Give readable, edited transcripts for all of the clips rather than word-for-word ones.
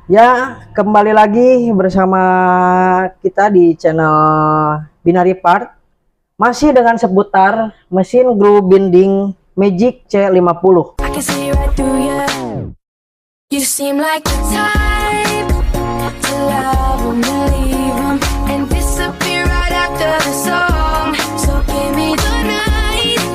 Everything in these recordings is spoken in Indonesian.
Ya, kembali lagi bersama kita di channel Binary Part. Masih dengan seputar mesin glue binding Magic C50. I can see right through you. You seem like the type to love 'em and leave 'em and disappear right after the song. So give me the night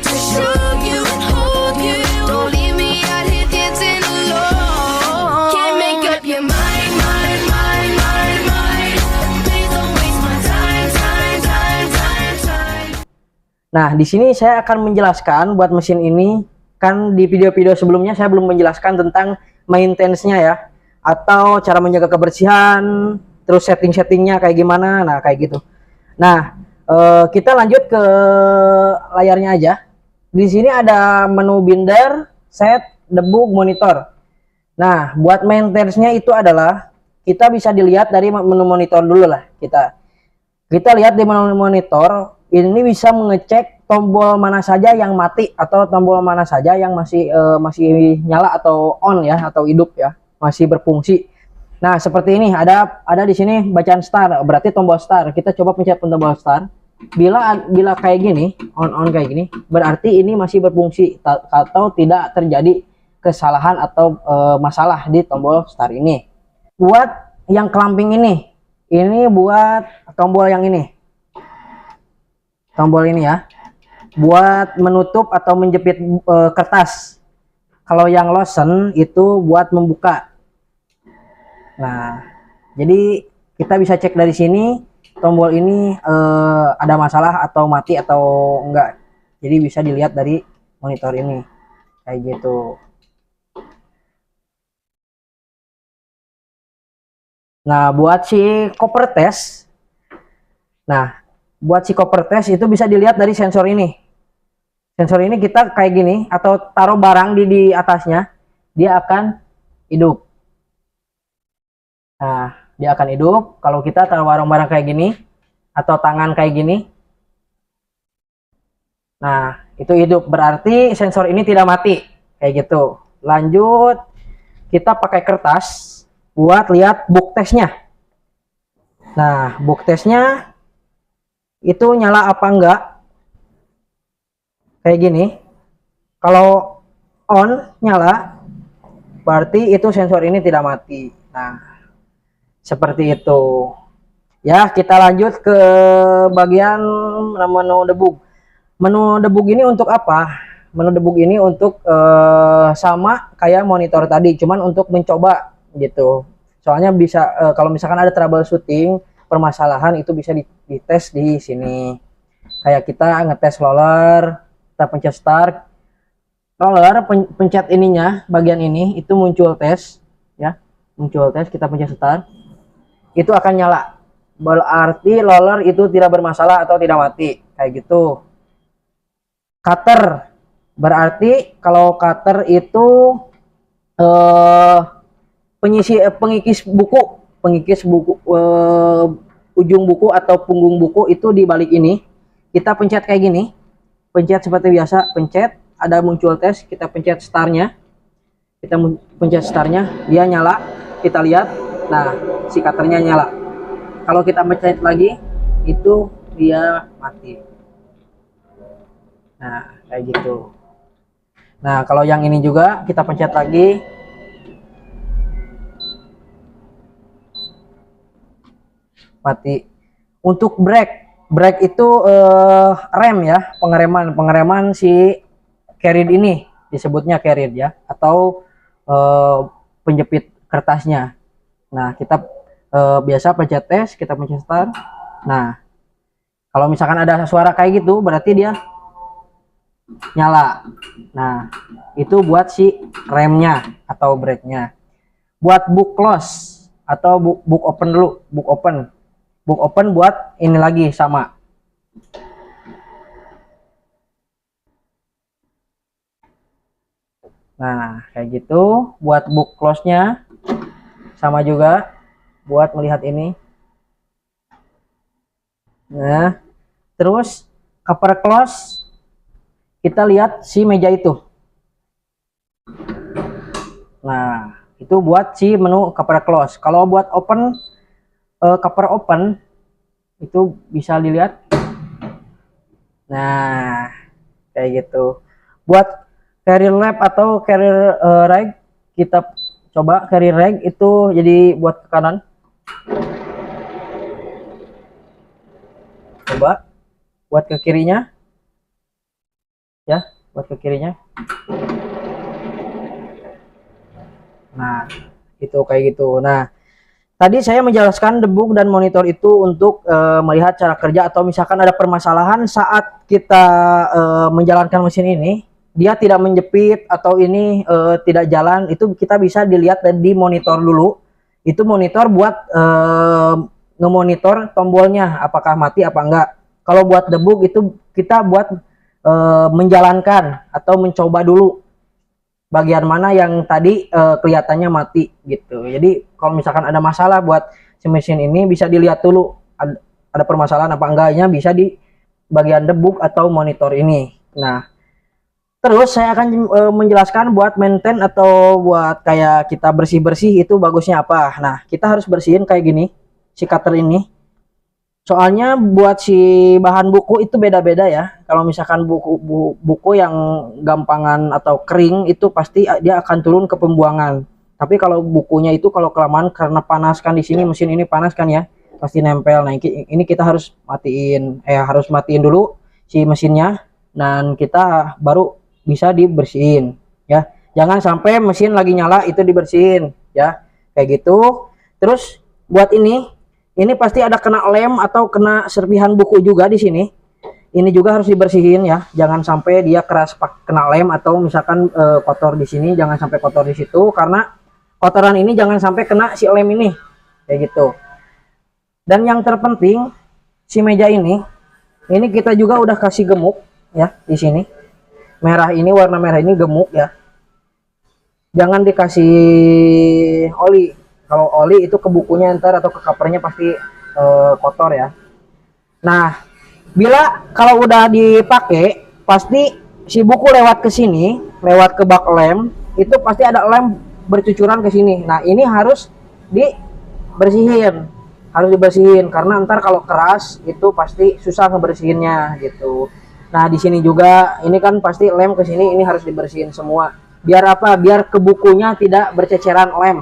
to show you and hold you. Don't leave me out here dancing alone. Can't make up your mind, mind, mind, mind, mind. Please don't waste my time, time, time, time, time. Nah, di sini saya akan menjelaskan buat mesin ini. Kan di video-video sebelumnya saya belum menjelaskan tentang maintenance-nya ya, atau cara menjaga kebersihan, terus setting-settingnya kayak gimana. Nah, kayak gitu. Nah, kita lanjut ke layarnya aja. Di sini ada menu binder, set, debug, monitor. Nah, buat maintenance-nya itu adalah kita bisa dilihat dari menu monitor dulu lah. Kita lihat di menu monitor, ini bisa mengecek tombol mana saja yang mati atau tombol mana saja yang masih nyala atau on ya, atau hidup ya, masih berfungsi. Nah, seperti ini ada di sini bacaan start, berarti tombol start. Kita coba pencet tombol start. Bila kayak gini, on kayak gini, berarti ini masih berfungsi atau tidak terjadi kesalahan atau masalah di tombol start ini. Buat yang clamping ini buat tombol yang ini. Tombol ini ya. Buat menutup atau menjepit kertas. Kalau yang lotion itu buat membuka. Nah, jadi kita bisa cek dari sini tombol ini ada masalah atau mati atau enggak. Jadi bisa dilihat dari monitor ini. Kayak gitu. Nah, buat si copper test. Nah, buat si copper test itu bisa dilihat dari sensor ini. Sensor ini kita kayak gini atau taruh barang di atasnya, dia akan hidup. Nah, dia akan hidup kalau kita taruh barang-barang kayak gini atau tangan kayak gini. Nah, itu hidup, berarti sensor ini tidak mati. Kayak gitu. Lanjut, kita pakai kertas buat lihat book testnya. Nah, book testnya itu nyala apa enggak? Kayak gini. Kalau on nyala, berarti itu sensor ini tidak mati. Nah, seperti itu. Ya, kita lanjut ke bagian menu debug. Menu debug ini untuk apa? Menu debug ini untuk sama kayak monitor tadi, cuman untuk mencoba gitu. Soalnya bisa kalau misalkan ada troubleshooting, permasalahan itu bisa dites di sini. Kayak kita ngetes roller, kita pencet start, roller pencet ininya, bagian ini itu muncul tes ya, muncul tes, kita pencet start, itu akan nyala, berarti roller itu tidak bermasalah atau tidak mati, kayak gitu. Cutter, berarti kalau cutter itu pengikis buku, ujung buku atau punggung buku itu di balik ini. Kita pencet kayak gini, pencet seperti biasa, pencet, ada muncul tes, kita pencet startnya, dia nyala, kita lihat, nah si cutternya nyala. Kalau kita pencet lagi, itu dia mati. Nah, kayak gitu. Nah, kalau yang ini juga kita pencet lagi, mati. Untuk brake itu rem ya, pengereman si carrier ini, disebutnya carrier ya, atau penjepit kertasnya. Nah, kita biasa pencet tes, kita pencet start. Nah, kalau misalkan ada suara kayak gitu, berarti dia nyala. Nah, itu buat si remnya atau brake-nya. Buat book close atau book open dulu, book open buat ini lagi sama. Nah, kayak gitu. Buat book close-nya sama juga buat melihat ini. Nah, terus cover close, kita lihat si meja itu. Nah, Itu buat si menu cover close. Kalau buat open, cover open itu bisa dilihat. Nah, kayak gitu. Buat carrier lap atau carrier rag, kita coba carrier rag itu jadi buat ke kanan. Coba buat ke kirinya. Ya, buat ke kirinya. Nah, itu kayak gitu. Nah, tadi saya menjelaskan debug dan monitor itu untuk melihat cara kerja atau misalkan ada permasalahan saat kita menjalankan mesin ini, dia tidak menjepit atau ini tidak jalan, itu kita bisa dilihat di monitor dulu. Itu monitor buat ngemonitor tombolnya apakah mati apa enggak. Kalau buat debug itu kita buat menjalankan atau mencoba dulu bagian mana yang tadi kelihatannya mati gitu. Jadi kalau misalkan ada masalah buat si mesin ini bisa dilihat dulu ada permasalahan apa enggaknya, bisa di bagian debug atau monitor ini. Nah, terus saya akan menjelaskan buat maintain atau buat kayak kita bersih-bersih itu bagusnya apa. Nah, kita harus bersihin kayak gini si cutter ini. Soalnya buat si bahan buku itu beda-beda ya. Kalau misalkan buku yang gampangan atau kering itu pasti dia akan turun ke pembuangan. Tapi kalau bukunya itu kalau kelamaan karena panas kan di sini mesin ini panas kan ya, pasti nempel. Nah, ini kita harus matiin dulu si mesinnya dan kita baru bisa dibersihin ya. Jangan sampai mesin lagi nyala itu dibersihin ya. Kayak gitu. Terus buat ini pasti ada kena lem atau kena serpihan buku juga di sini. Ini juga harus dibersihin ya. Jangan sampai dia keras kena lem atau misalkan kotor di sini, jangan sampai kotor di situ karena kotoran ini jangan sampai kena si lem ini. Kayak gitu. Dan yang terpenting si meja ini kita juga udah kasih gemuk ya di sini. Merah ini, warna merah ini gemuk ya. Jangan dikasih oli. Kalau oli itu ke bukunya ntar atau ke covernya pasti kotor ya. Nah, bila kalau udah dipakai pasti si buku lewat ke sini, lewat ke bak lem, itu pasti ada lem bercucuran ke sini. Nah, ini harus dibersihin. Harus dibersihin karena ntar kalau keras itu pasti susah ngebersihinnya gitu. Nah, di sini juga ini kan pasti lem ke sini, ini harus dibersihin semua. Biar apa? Biar ke bukunya tidak berceceran lem.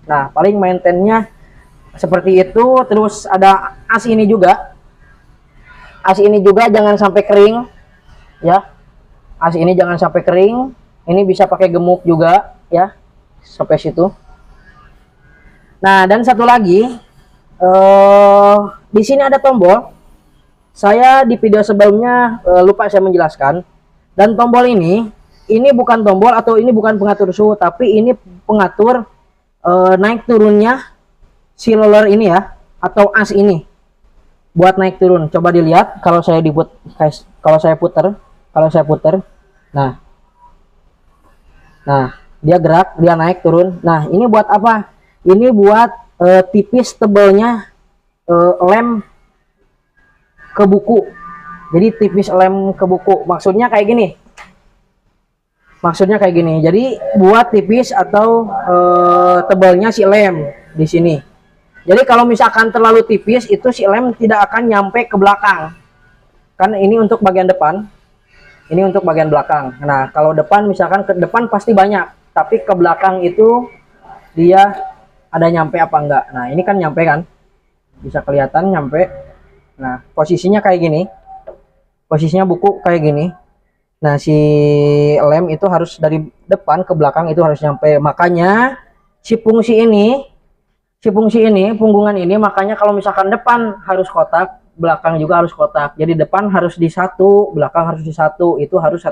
Nah, paling maintainnya seperti itu. Terus ada as ini juga. As ini juga jangan sampai kering ya. As ini jangan sampai kering. Ini bisa pakai gemuk juga ya. Sampai situ. Nah, dan satu lagi di sini ada tombol. Saya di video sebelumnya lupa saya menjelaskan. Dan tombol ini bukan tombol atau ini bukan pengatur suhu, tapi ini pengatur naik turunnya si roller ini ya, atau as ini buat naik turun. Coba dilihat kalau saya puter, nah dia gerak, dia naik turun. Nah, ini buat apa? Ini buat tipis tebelnya lem ke buku. Jadi tipis lem ke buku, maksudnya kayak gini. Jadi buat tipis atau tebalnya si lem di sini. Jadi kalau misalkan terlalu tipis itu si lem tidak akan nyampe ke belakang. Kan ini untuk bagian depan. Ini untuk bagian belakang. Nah, kalau depan misalkan ke depan pasti banyak, tapi ke belakang itu dia ada nyampe apa enggak. Nah, ini kan nyampe kan? Bisa kelihatan nyampe. Nah, posisinya kayak gini. Posisinya buku kayak gini. Nah, si lem itu harus dari depan ke belakang itu harus nyampe. Makanya si fungsi ini, punggungan ini, makanya kalau misalkan depan harus kotak, belakang juga harus kotak. Jadi depan harus di satu, belakang harus di satu. Itu harus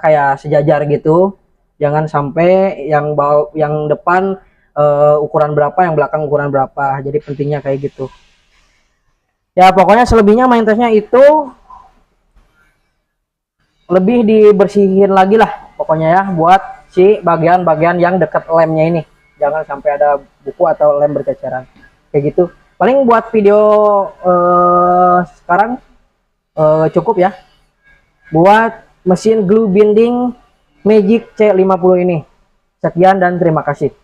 kayak sejajar gitu. Jangan sampai yang depan ukuran berapa, yang belakang ukuran berapa. Jadi pentingnya kayak gitu. Ya, pokoknya selebihnya main tesnya itu lebih dibersihin lagi lah pokoknya ya, buat si bagian-bagian yang dekat lemnya ini, jangan sampai ada buku atau lem berceceran kayak gitu. Paling buat video sekarang cukup ya buat mesin glue binding Magic C50 ini. Sekian dan terima kasih.